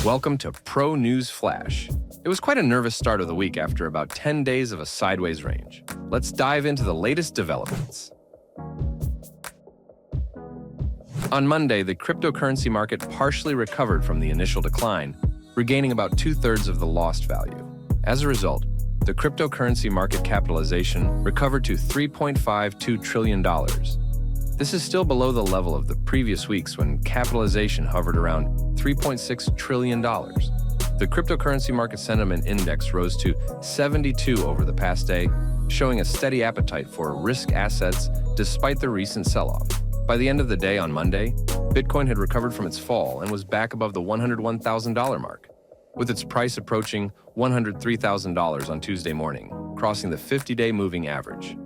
Welcome to Pro News Flash. It was quite a nervous start of the week after about 10 days of a sideways range. Let's dive into the latest developments. On Monday, the cryptocurrency market partially recovered from the initial decline, regaining about two-thirds of the lost value. As a result, the cryptocurrency market capitalization recovered to $3.52 trillion. This is still below the level of the previous weeks when capitalization hovered around $3.6 trillion. The cryptocurrency market sentiment index rose to 72 over the past day, showing a steady appetite for risk assets despite the recent sell-off. By the end of the day on Monday, Bitcoin had recovered from its fall and was back above the $101,000 mark, with its price approaching $103,000 on Tuesday morning, crossing the 50-day moving average.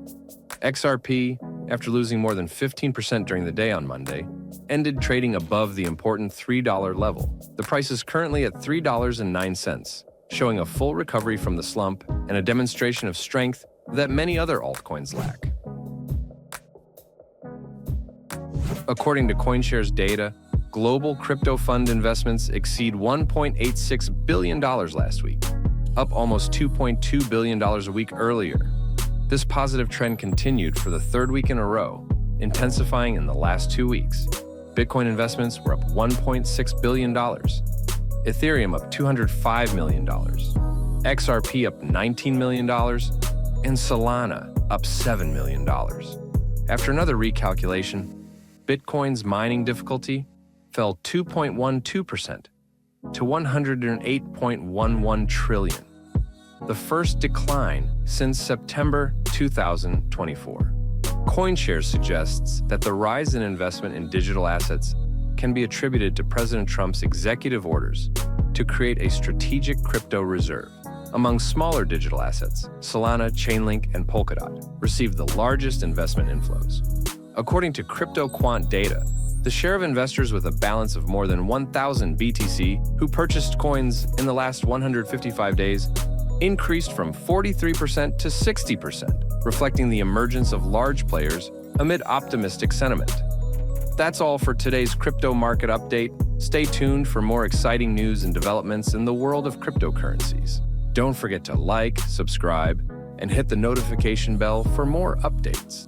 XRP, after losing more than 15% during the day on Monday, ended trading above the important $3 level. The price is currently at $3.09, showing a full recovery from the slump and a demonstration of strength that many other altcoins lack. According to CoinShares data, global crypto fund investments exceed $1.86 billion last week, up almost $2.2 billion a week earlier. This positive trend continued for the third week in a row, intensifying in the last 2 weeks. Bitcoin investments were up $1.6 billion, Ethereum up $205 million, XRP up $19 million, and Solana up $7 million. After another recalculation, Bitcoin's mining difficulty fell 2.12% to 108.11 trillion, the first decline since September 2024. CoinShares suggests that the rise in investment in digital assets can be attributed to President Trump's executive orders to create a strategic crypto reserve. Among smaller digital assets, Solana, Chainlink, and Polkadot received the largest investment inflows. According to CryptoQuant data, the share of investors with a balance of more than 1,000 BTC who purchased coins in the last 155 days increased from 43% to 60%, reflecting the emergence of large players amid optimistic sentiment. That's all for today's crypto market update. Stay tuned for more exciting news and developments in the world of cryptocurrencies. Don't forget to like, subscribe, and hit the notification bell for more updates.